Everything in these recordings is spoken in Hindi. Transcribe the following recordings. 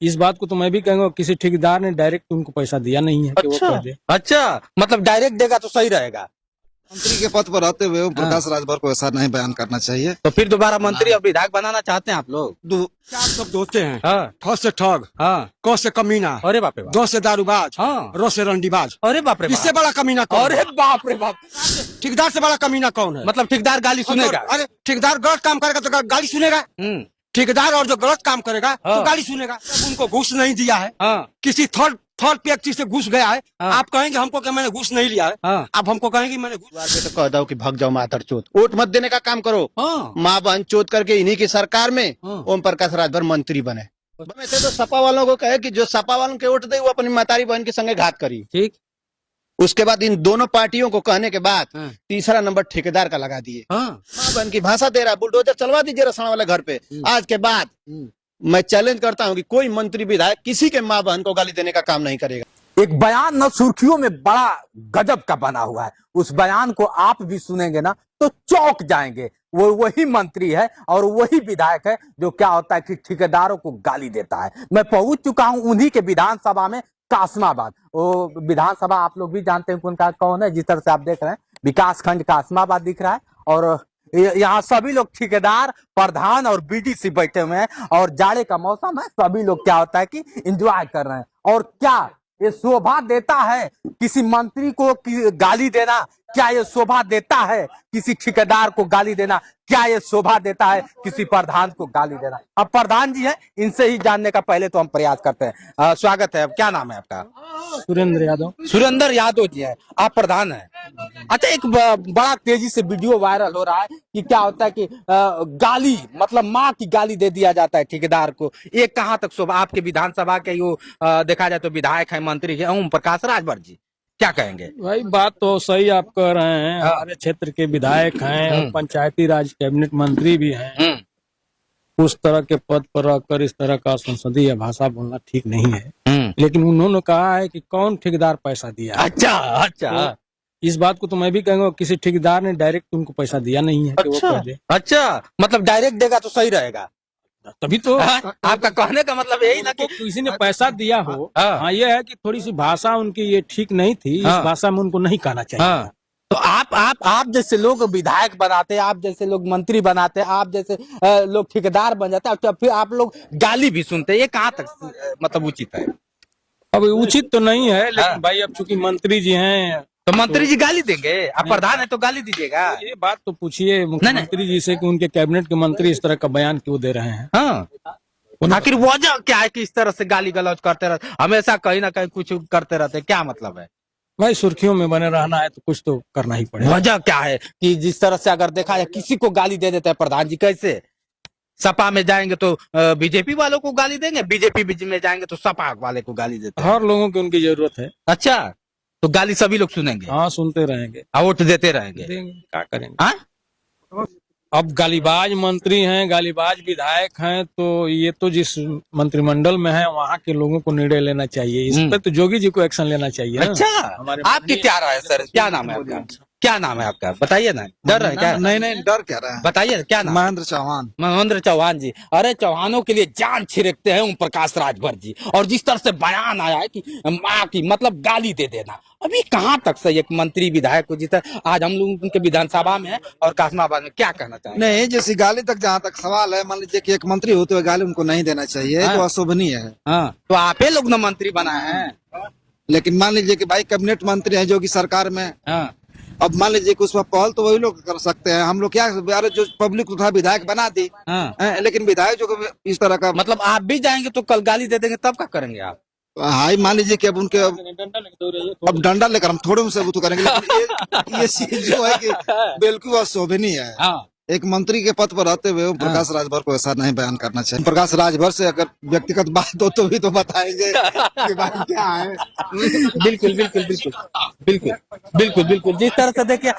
इस बात को तो मैं भी कहूंगा, किसी ठेकेदार ने डायरेक्ट उनको पैसा दिया नहीं है कि वो अच्छा कर दे। अच्छा, मतलब डायरेक्ट देगा तो सही रहेगा। मंत्री के पद पर रहते हुए ओम प्रकाश राजभर को ऐसा नहीं बयान करना चाहिए। तो फिर दोबारा मंत्री और विधायक बनाना चाहते हैं आप लोग? चार शब्द होते हैं। हाँ ठ से ठग, हाँ। क से कमीना, अरे बाप रे बाप। द से दारूबाज, हाँ। र से रंडीबाज। अरे बाप रे इससे बाप। बड़ा कमीना कौन अरे है? बाप रे बाप। ठेकेदार से बड़ा कमीना कौन है? मतलब ठेकेदार गाली सुनेगा? अरे ठेकेदार गलत काम करेगा तो गाली सुनेगा। ठेकेदार और जो गलत काम करेगा हाँ। तो गाली सुनेगा। जब उनको घूस नहीं दिया है, हाँ किसी थर्ड व्यक्ति से घूस गया है, हाँ। आप कहेंगे हमको कि मैंने घूस नहीं लिया है। हाँ। आप हमको कहेंगे मैंने घूस। बार पे तो कह दो कि भाग जाओ मातर चोत, वोट मत देने का काम करो। हाँ माँ बहन चोत करके इन्हीं की सरकार में हाँ। ओम प्रकाश राजभर मंत्री बने। वैसे तो सपा वालों को कहे कि जो सपा वालों के वोट दे वो अपनी मातारी बहन के संगे घात करी। ठीक। उसके बाद इन दोनों पार्टियों को कहने के बाद हाँ। तीसरा नंबर ठेकेदार का लगा दिए। हाँ। माँ बहन की भाषा दे रहा, बुलडोजर चलवा दीजिए रसना वाले घर पे। आज के बाद मैं चैलेंज करता हूँ कि कोई मंत्री विधायक किसी के माँ बहन को गाली देने का काम नहीं करेगा। एक बयान न सुर्खियों में बड़ा गजब का बना हुआ है। उस बयान को आप भी सुनेंगे ना तो चौंक जाएंगे। वो वही मंत्री है और वही विधायक है जो क्या होता है कि ठेकेदारों को गाली देता है। मैं पहुंच चुका हूं उन्हीं के विधानसभा में, कासमाबाद। वो विधानसभा आप लोग भी जानते हैं उनका कौन है। जिस तरह से आप देख रहे हैं विकास खंड कासमाबाद दिख रहा है और यहाँ सभी लोग ठेकेदार, प्रधान और बीडीसी बैठे हुए हैं और जाड़े का मौसम है। सभी लोग क्या होता है कि एंजॉय कर रहे हैं। और क्या ये शोभा देता है किसी मंत्री को गाली देना? क्या ये शोभा देता है किसी ठेकेदार को गाली देना? क्या ये शोभा देता है किसी प्रधान को गाली देना? अब प्रधान जी हैं, इनसे ही जानने का पहले तो हम प्रयास करते हैं। स्वागत है। अब क्या नाम है आपका? सुरेंद्र यादव। सुरेंद्र यादव जी है, आप प्रधान है। अच्छा, एक बड़ा तेजी से वीडियो वायरल हो रहा है कि क्या होता है कि गाली, मतलब माँ की गाली दे दिया जाता है ठेकेदार को। ये कहाँ तक शोभा? आपके विधानसभा के यो देखा जाए तो विधायक है, मंत्री है ओम प्रकाश राजभर जी, क्या कहेंगे? भाई बात तो सही आप कह रहे हैं। हमारे क्षेत्र के विधायक हैं और पंचायती राज कैबिनेट मंत्री भी हैं। उस तरह के पद पर रहकर इस तरह का संसदीय भाषा बोलना ठीक नहीं है। लेकिन उन्होंने कहा है कि कौन ठेकेदार पैसा दिया। अच्छा अच्छा। तो इस बात को तो मैं भी कहूंगा, किसी ठेकेदार ने डायरेक्ट उनको पैसा दिया नहीं है कि वो कर दे। अच्छा, मतलब डायरेक्ट देगा तो सही रहेगा। तभी तो आपका कहने का मतलब यही ना कि किसी ने पैसा दिया हो। हाँ। हाँ, ये है कि थोड़ी सी भाषा उनकी ये ठीक नहीं थी। हाँ। इस भाषा में उनको नहीं कहना चाहिए। हाँ। तो आप जैसे लोग विधायक बनाते हैं, आप जैसे लोग मंत्री बनाते हैं, आप जैसे लोग ठेकेदार बन जाते हैं, तो फिर आप लोग गाली भी सुनते हैं। ये कहाँ तक मतलब उचित है? अब उचित तो नहीं है, लेकिन हाँ। भाई अब चूंकि मंत्री जी हैं तो मंत्री जी गाली देंगे? आप प्रधान है तो गाली दीजिएगा। ये बात तो पूछिए मुख्यमंत्री जी से कि उनके कैबिनेट के मंत्री इस तरह का बयान क्यों दे रहे हैं। हाँ। आखिर वजह क्या है कि इस तरह से गाली गलौज करते रहते, हमेशा कहीं ना कहीं कुछ करते रहते, क्या मतलब है? भाई सुर्खियों में बने रहना है तो कुछ तो करना ही पड़ेगा। वजह क्या है कि जिस तरह से अगर देखा जाए किसी को गाली दे देते हैं प्रधान जी, कैसे सपा में जाएंगे तो बीजेपी वालों को गाली देंगे, बीजेपी में जाएंगे तो सपा वाले को गाली देते हैं। हर लोगों की उनकी जरूरत है। अच्छा, तो गाली सभी लोग सुनेंगे? हाँ, सुनते रहेंगे, वोट देते रहेंगे। देंगे, क्या करेंगे। हाँ? अब गालीबाज मंत्री हैं, गालीबाज विधायक हैं, तो ये तो जिस मंत्रिमंडल में है वहाँ के लोगों को निर्णय लेना चाहिए। इस पर तो जोगी जी को एक्शन लेना चाहिए ना। अच्छा, हमारे आपकी क्या राय है सर? क्या नाम है आपका? क्या नाम है आपका? बताइए ना। डर रहे क्या? नहीं, डर क्या रहा है। बताइए क्या नाम? महेंद्र चौहान। महेंद्र चौहान जी। अरे चौहानों के लिए जान छिड़कते हैं ओम प्रकाश राजभर जी। और जिस तरह से बयान आया है कि माँ की मतलब गाली दे देना, अभी कहाँ तक सही एक मंत्री विधायक को? जिस तरह आज हम लोग उनके विधानसभा में है और कासमाबाद में, क्या कहना चाहेंगे? नहीं, जैसी गाली तक जहाँ तक सवाल है, मान लीजिए कि एक मंत्री होते हुए गाली उनको नहीं देना चाहिए, जो अशोभनीय है। हाँ, तो आप ही लोग न मंत्री बनाए हैं। लेकिन मान लीजिए कि भाई कैबिनेट मंत्री है जो कि सरकार में, हाँ। अब मान लीजिए कि उसमें पहल तो वही लोग कर सकते हैं। हम लोग क्या, अरे जो पब्लिक था विधायक बना दी। हाँ। लेकिन विधायक जो इस तरह का, मतलब आप भी जाएंगे तो कल गाली दे देंगे, तब क्या करेंगे आप? हाई मान लीजिए कि अब उनके अब डंडा लेकर हम थोड़े उनसे वो तो करेंगे। लेकिन ये चीज जो है कि बिल्कुल अशोभनीय है। हाँ। एक मंत्री के पद पर रहते हुए ओम प्रकाश राजभर को ऐसा नहीं बयान करना चाहिए। प्रकाश राजभर से अगर व्यक्तिगत बात हो तो भी तो बताएंगे कि भाई क्या है। बिल्कुल बिल्कुल बिल्कुल बिल्कुल बिल्कुल बिल्कुल। जिस तरह से देखिए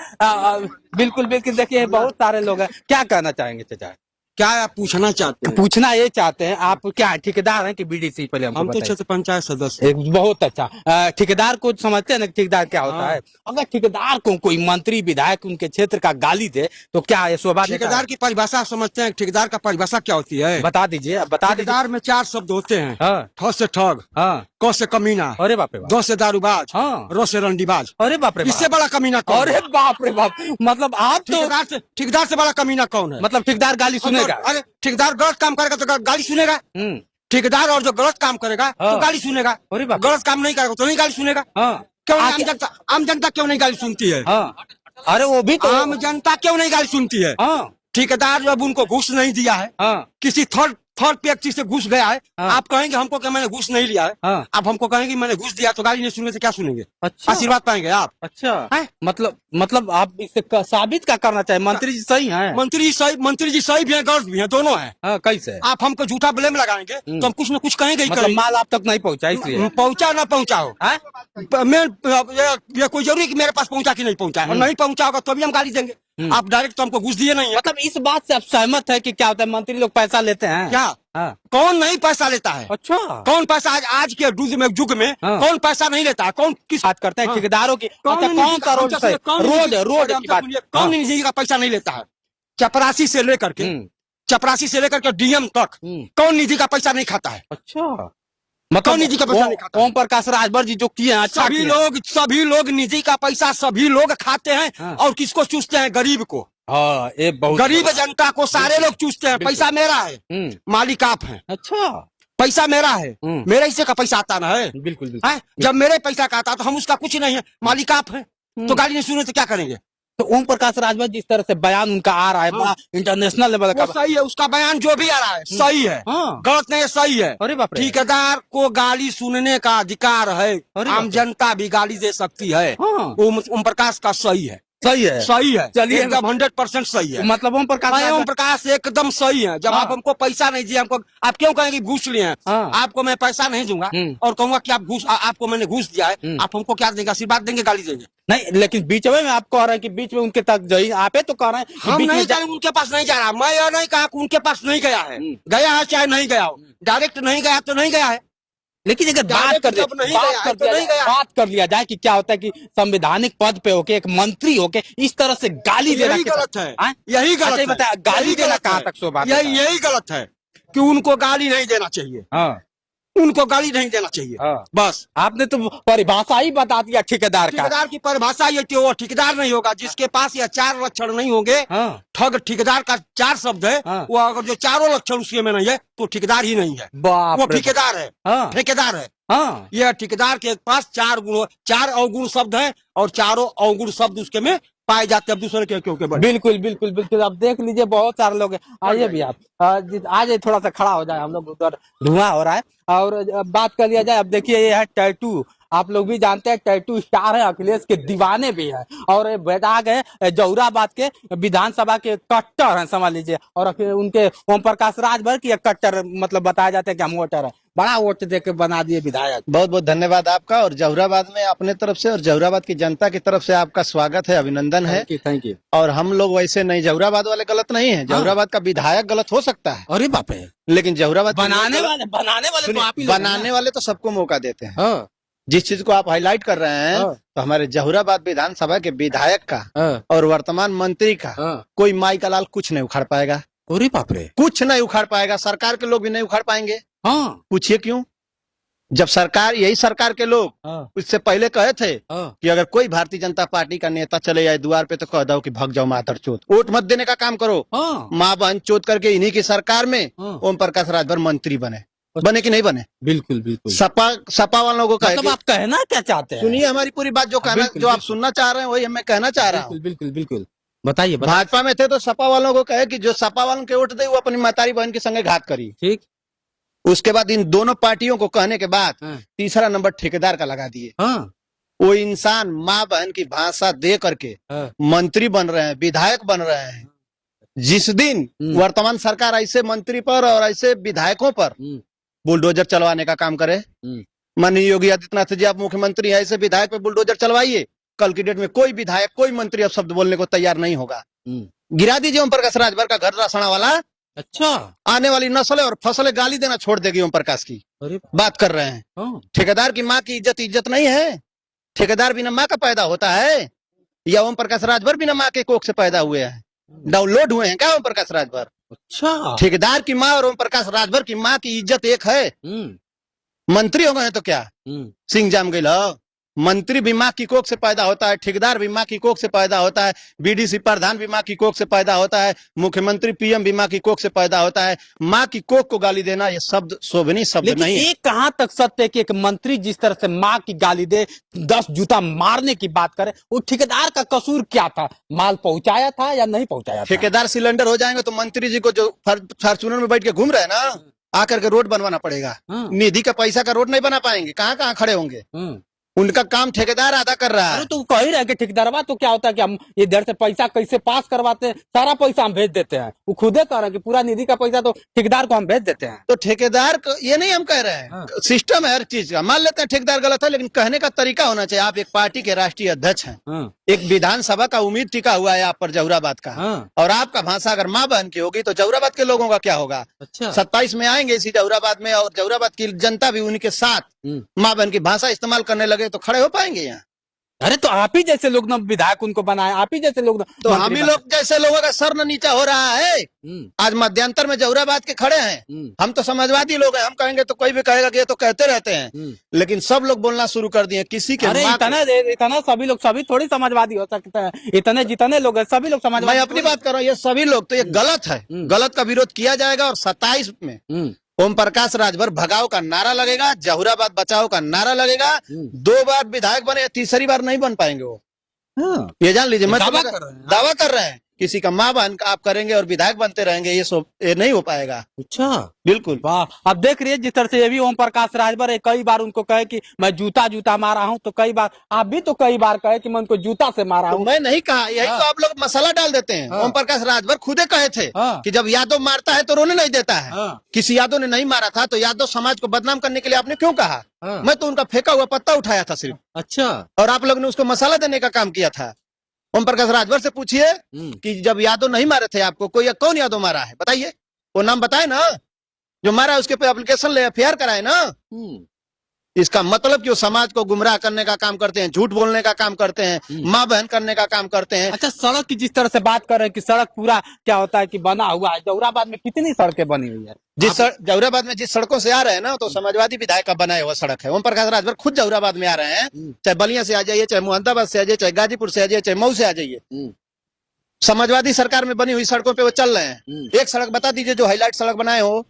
बिल्कुल बिल्कुल, देखिए बहुत सारे लोग हैं। क्या कहना चाहेंगे चाचा? क्या आप पूछना चाहते हैं? पूछना ये चाहते हैं, आप क्या ठेकेदार हैं कि बीडीसी? पहले हमको हम तो बताइए। क्षेत्र पंचायत सदस्य। एक बहुत अच्छा। ठेकेदार को समझते हैं ना, ठेकेदार क्या होता है? अगर ठेकेदार को कोई मंत्री विधायक उनके क्षेत्र का गाली दे तो क्या ये शोभा देता ठेकेदार है? की परिभाषा समझते हैं? ठेकेदार का परिभाषा क्या होती है? बता दीजिए, बता दीजिए। ठेकेदार में 4 शब्द होते हैं। हाँ ठ से ठग, हाँ। क से कमीना, अरे बाप रे बाप। द से दारूबाज, हाँ। र से रंडीबाज। अरे बाप रे इससे बाप। बड़ा कमीना कौन है? अरे बाप रे बाप, मतलब आप तो ठेकेदार से बड़ा कमीना कौन है? मतलब ठेकेदार गाली सुनेगा? अरे ठेकेदार गलत काम करेगा तो गाली सुनेगा। हम्म। ठेकेदार और जो गलत काम करेगा तो हाँ। गाली सुनेगा। अरे बाप। गलत काम नहीं करेगा तो नहीं गाली सुनेगा। हाँ क्यों आके- आम जनता क्यों नहीं गाली सुनती है? हाँ। अरे वो भी तो आम जनता क्यों नहीं गाली सुनती है? हाँ ठेकेदार जब उनको घूस नहीं दिया है, हाँ किसी थर्ड व्यक्ति से घूस गया है, हाँ। आप कहेंगे हमको कि मैंने घूस नहीं लिया है। हाँ। आप हमको कहेंगे मैंने घूस दिया तो गाली नहीं सुनेंगे तो क्या सुनेंगे? अच्छा। आशीर्वाद पाएंगे आप। अच्छा हैं? मतलब आप इससे साबित क्या करना चाहिए? मंत्री जी सही हैं? मंत्री जी सही भी हैं, गलत भी हैं, दोनों हैं। हाँ, कैसे? आप हमको झूठा ब्लेम लगाएंगे तो हम कुछ न कुछ कहेंगे ही मतलब करेंगे। माल आप तक नहीं पहुंचा इसलिए? पहुंचा ना पहुंचा हो, हैं? मैं ये कोई जरूरी कि मेरे पास पहुंचा कि नहीं पहुंचा है? और नहीं पहुंचा होगा तो भी हम गाली देंगे। आप डायरेक्ट तो हमको घूस दिए नहीं है। मतलब इस बात से आप सहमत है कि क्या होता है, मंत्री लोग पैसा लेते हैं? क्या? हाँ। कौन नहीं पैसा लेता है? अच्छा। कौन पैसा आज के युग में हाँ। कौन पैसा नहीं लेता है? कौन किस बात करते हैं हाँ। ठेकेदारों की? अच्छा, कौन सा रोड से? रोड की बात। कौन निजी का पैसा नहीं लेता है? चपरासी से लेकर के डीएम तक कौन निधि का पैसा नहीं खाता है? अच्छा, कौन निधि का पैसा नहीं खाता? ओम प्रकाश राजभर जी जो किए हैं, अच्छा सभी लोग निधि का पैसा सभी लोग खाते हैं। हाँ। और किसको चूसते हैं? गरीब को। हाँ, ये बहुत गरीब जनता को सारे लोग चूसते हैं। बिल्कुल। पैसा मेरा है, मालिक आप हैं। अच्छा, पैसा मेरा है, मेरे हिस्से का पैसा आता ना है। बिल्कुल बिल्कुल। हैं? जब मेरे पैसा का आता तो हम उसका कुछ नहीं है, मालिक आप हैं। तो गाली नहीं सुने तो क्या करेंगे? तो ओम प्रकाश राजभर जिस तरह से बयान उनका आ रहा है, बड़ा इंटरनेशनल लेवल का। वो सही है, उसका बयान जो भी आ रहा है सही है, हाँ। गलत नहीं है, सही है। अरे बाप रे। ठेकेदार को गाली सुनने का अधिकार है, अरे आम बाप रे। जनता भी गाली दे सकती है। हाँ। ओम प्रकाश का सही है, सही है। सही है, चलिए। एकदम 100% सही है। मतलब ओम प्रकाश हाँ, ओम राजभर- प्रकाश एकदम सही है। जब हाँ। आप हमको पैसा नहीं दिए, हमको आप क्यों कहेंगे घूस लिए हैं? हाँ। आपको मैं पैसा नहीं दूंगा और कहूंगा कि आप घूस, आपको मैंने घूस दिया है, आप हमको क्या देंगे? आशीर्वाद देंगे, गाली देंगे? नहीं, लेकिन बीच में आप कह रहे हैं कि बीच में उनके तक जाइए, आप तो कह रहे हैं कि हम बीच में नहीं जा रहे, उनके पास नहीं जा रहा। मैं यह नहीं कहा कि उनके पास नहीं गया है, गया है चाहे नहीं गया हो। डायरेक्ट नहीं गया तो नहीं गया है। लेकिन अगर बात डायरेक्ट कर जब नहीं गया है, तो नहीं गया है। बात कर लिया जाए कि क्या होता है कि संवैधानिक पद पे होके एक मंत्री होके इस तरह से गाली देना यही कितना- गलत है, हाँ? यही गलत अच्छा, ये है। बताया, गाली यही देना गलत कहाँ है। तक शोभा यही गलत है कि उनको गाली नहीं देना चाहिए, हाँ उनको गाली नहीं देना चाहिए। हाँ। बस आपने तो परिभाषा ही बता दिया ठेकेदार का। ठेकेदार की परिभाषा ये कि वो ठेकेदार नहीं होगा जिसके पास ये 4 लक्षण नहीं होंगे। हाँ। ठग ठेकेदार का 4 शब्द है, हाँ। वो अगर जो 4 लक्षण उसके में नहीं है तो ठेकेदार ही नहीं है, बाप वो रे ठेकेदार है। हाँ। ठेकेदार है, हाँ। ये ठेकेदार के पास 4 अवगुण शब्द हैं और 4 अवगुण शब्द उसके में पाए जाते हैं दूसरे के क्योंकि बड़े। बिल्कुल बिल्कुल बिल्कुल। अब देख लीजिए बहुत सारे लोग हैं। आइए भी आप आ जाइए, थोड़ा सा खड़ा हो जाए, हम लोग उधर धुआं हो रहा है। और बात कर लिया जाए, अब देखिए ये है टैटू। आप लोग भी जानते हैं टैटू स्टार है, अखिलेश के दीवाने भी हैं। और बैदाग है जौहराबाद के विधानसभा के कट्टर हैं, समझ लीजिए। और उनके ओम प्रकाश राजभर की एक कट्टर मतलब बताया जाता है कि हम वोटर है। बड़ा वोट दे के बना दिए विधायक। बहुत बहुत धन्यवाद आपका। और जहुराबाद में अपने तरफ से और जहुराबाद की जनता की तरफ से आपका स्वागत है, अभिनंदन है। Thank you. और हम लोग वैसे नहीं, जहुराबाद वाले गलत नहीं है। जहुराबाद का विधायक गलत हो सकता है, अरे बाप रे, लेकिन जहुराबाद के बनाने लोग वाले तो आप ही लोग हैं ना। बनाने वाले तो सबको मौका देते हैं। हाँ, जिस चीज को आप हाईलाइट कर रहे हैं, हाँ। तो हमारे जहुराबाद विधानसभा के विधायक का हाँ, और वर्तमान मंत्री का हाँ। कोई माई का लाल कुछ नहीं उखाड़ पाएगा, अरे बाप रे। कुछ नहीं उखाड़ पाएगा। सरकार के लोग भी नहीं उखाड़ पाएंगे। हाँ, पूछिए क्यों? जब यही सरकार के लोग हाँ, उससे पहले कहे थे हाँ। कि अगर कोई भारतीय जनता पार्टी का नेता चले जाए द्वार पे तो कह दो कि भाग जाओ मातर चोत, वोट मत देने का काम करो। हाँ, माँ बहन चोत करके इन्हीं की सरकार में हाँ। ओम प्रकाश राजभर मंत्री बने कि नहीं बने? बिल्कुल बिल्कुल। सपा वालों को कहे मतलब कि- आप कहना क्या चाहते हैं? सुनिए हमारी पूरी बात, जो कहना बिल्कुल, जो आप बिल्कुल। सुनना चाह रहे हैं वही मैं कहना चाह रहा हूँ। बिल्कुल बिल्कुल बिल्कुल। बताइए। भाजपा में थे तो सपा वालों को कहे कि जो सपा वालों के वोट दे वो अपनी महतारी बहन के संगे घात करी। ठीक। उसके बाद इन दोनों पार्टियों को कहने के बाद हाँ। तीसरा नंबर ठेकेदार का लगा दिए। हाँ, वो इंसान माँ बहन की भाषा दे करके हाँ। मंत्री बन रहे हैं, विधायक बन रहे हैं। जिस दिन वर्तमान सरकार ऐसे मंत्री पर और ऐसे विधायकों पर बुलडोजर चलवाने का काम करे, माननीय योगी आदित्यनाथ जी आप मुख्यमंत्री हैं, ऐसे विधायक पे बुलडोजर चलवाइए। कल की डेट में कोई विधायक कोई मंत्री अब शब्द बोलने को तैयार नहीं होगा। गिरा दीजिए ओम प्रकाश राजभर का घर रासना वाला, अच्छा। आने वाली नस्लें और फसलें गाली देना छोड़ देगी ओम प्रकाश की। अरे बात कर रहे हैं। हाँ। ठेकेदार की माँ की इज्जत नहीं है। ठेकेदार बिना माँ का पैदा होता है या ओम प्रकाश राजभर बिना माँ के कोख से पैदा हुए हैं, डाउनलोड हुए हैं क्या ओम प्रकाश राजभर? अच्छा। ठेकेदार की माँ और ओम प्रकाश राजभर की माँ की इज्जत एक है। मंत्री हो गए तो क्या सिंह जाम गई? मंत्री भी माँ की कोख से पैदा होता है, ठेकेदार भी माँ की कोख से पैदा होता है, बीडीसी प्रधान भी माँ की कोख से पैदा होता है, मुख्यमंत्री पीएम भी माँ की कोख से पैदा होता है। माँ की कोख को गाली देना ये शब्द शोभनीय शब्द लेकिन नहीं है। ये कहां तक सत्य है कि एक मंत्री जिस तरह से माँ की गाली दे, 10 जूता मारने की बात करे, वो ठेकेदार का कसूर क्या था? माल पहुंचाया था या नहीं पहुंचाया था? ठेकेदार सिलेंडर हो जाएंगे तो मंत्री जी को जो फॉर्चूनर में बैठ के घूम रहे हैं ना, आकर के रोड बनवाना पड़ेगा। निधि का पैसा का रोड नहीं बना पाएंगे, कहाँ कहाँ खड़े होंगे? उनका काम ठेकेदार अदा कर रहा है। अरे तो कह ही रहे कि ठेकेदारवा तो क्या होता है कि हम ये इधर से पैसा कैसे पास करवाते हैं, सारा पैसा हम भेज देते हैं। वो खुदे कह रहे हैं कि पूरा निधि का पैसा तो ठेकेदार को हम भेज देते हैं। तो ठेकेदार को ये नहीं हम कह रहे हैं, सिस्टम है हर चीज का। मान लेते हैं ठेकेदार गलत है, लेकिन कहने का तरीका होना चाहिए। आप एक पार्टी के राष्ट्रीय अध्यक्ष हैं, एक विधानसभा का उम्मीद टिका हुआ है आप पर जहुराबाद का, और आपका भाषा अगर माँ बहन की होगी तो जहुराबाद के लोगों का क्या होगा? अच्छा। 27 में आएंगे इसी जहुराबाद में, और जहुराबाद की जनता भी उनके साथ माँ बहन की भाषा इस्तेमाल करने लगे तो खड़े हो पाएंगे यहाँ? अरे तो आप ही जैसे लोग ना विधायक उनको बनाए, आप ही जैसे लोग तो हम ही लोग जैसे लोगों का सर न नीचा हो रहा है। आज मध्यांतर में जहुराबाद के खड़े हैं, हम तो समाजवादी लोग हैं, हम कहेंगे तो कोई भी कहेगा कि ये तो कहते रहते हैं, लेकिन सब लोग बोलना शुरू कर दिए। किसी के अरे इतना सभी लोग सभी थोड़ी समाजवादी हो सकते हैं, इतने जितने लोग हैं सभी लोग समाजवादी। मैं अपनी बात कर रहा हूँ, ये सभी लोग तो ये गलत है, गलत का विरोध किया जाएगा। और 27 में ओम प्रकाश राजभर भगाओ का नारा लगेगा, जहुराबाद बचाओ का नारा लगेगा। 2 बार विधायक बने, तीसरी बार नहीं बन पाएंगे वो। ये जान लीजिए। मैं दावा कर रहे हैं किसी का माँ बहन आप करेंगे और विधायक बनते रहेंगे, ये नहीं हो पाएगा। अच्छा, बिल्कुल। वाह। अब देख रही है जिस तरह से ये भी ओम प्रकाश राजभर कई बार उनको कहे कि मैं जूता मारा हूँ, तो कई बार आप भी तो कई बार कहे कि मैं उनको जूता से मारा हूँ। मैं नहीं कहा, यही तो आप लोग मसाला डाल देते हैं। ओम प्रकाश राजभर खुदे कहे थे कि जब यादव मारता है तो रोने नहीं देता है। किसी यादव ने नहीं मारा था तो यादव समाज को बदनाम करने के लिए आपने क्यों कहा? मैं तो उनका फेंका हुआ पत्ता उठाया था सिर्फ। अच्छा। और आप लोग ने उसको मसाला देने का काम किया था। ओम प्रकाश राजभर से पूछिए कि जब यादव नहीं मारे थे आपको, कोई कौन यादव मारा है बताइए, वो नाम बताए ना। जो मारा है उसके पे एप्लीकेशन ले, एफआईआर कराए ना। इसका मतलब कि वो समाज को गुमराह करने का काम करते हैं, झूठ बोलने का काम करते हैं, माँ बहन करने का काम करते हैं। अच्छा, सड़क की जिस तरह से बात कर रहे हैं कि सड़क पूरा क्या होता है कि बना हुआ है, जहुराबाद में कितनी सड़कें बनी हुई है? जहुराबाद में जिस सड़कों से आ रहे हैं ना, तो समाजवादी विधायक का बनाया हुआ सड़क है। ओम प्रकाश राजभर खुद जहुराबाद में आ रहे हैं, चाहे बलिया से आ जाइए, चाहे मोहम्मदाबाद से आ जाइए, चाहे गाजीपुर से आ जाइए, चाहे मऊ से आ जाइए। समाजवादी सरकार में बनी हुई सड़कों पे वो चल रहे हैं। एक सड़क बता दीजिए जो हाईलाइट सड़क बनाए हो।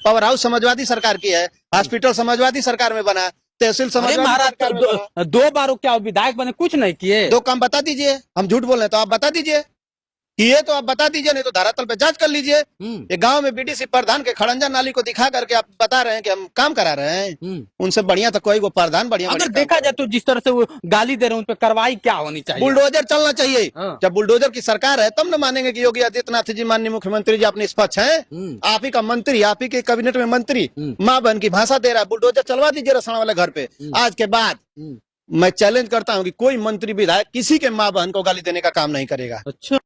पावर हाउस समाजवादी सरकार की है, हॉस्पिटल समाजवादी सरकार में बना, तहसील समाजवादी सरकार में बना। 2 बार क्या विधायक बने, कुछ नहीं किए? 2 काम बता दीजिए। हम झूठ बोल रहे हैं तो आप बता दीजिए, ये तो आप बता दीजिए, नहीं तो धरातल पे जांच कर लीजिए। ये गांव में बीडीसी प्रधान के खड़ंजा नाली को दिखा करके आप बता रहे हैं कि हम काम करा रहे हैं। उनसे बढ़िया तो कोई वो प्रधान बढ़िया। अगर देखा जाए तो जिस तरह से वो गाली दे रहे हैं उन पर कार्रवाई क्या होनी चाहिए? बुलडोजर चलना चाहिए। जब बुलडोजर की सरकार है तब न मानेंगे कि योगी आदित्यनाथ जी माननीय मुख्यमंत्री जी अपने निष्पक्ष हैं। आप ही का मंत्री, आप ही के कैबिनेट में मंत्री माँ बहन की भाषा दे रहा है। बुलडोजर चलवा दीजिए रसना वाले घर पे। आज के बाद मैं चैलेंज करता हूँ कि कोई मंत्री विधायक किसी के माँ बहन को गाली देने का काम नहीं करेगा। अच्छा।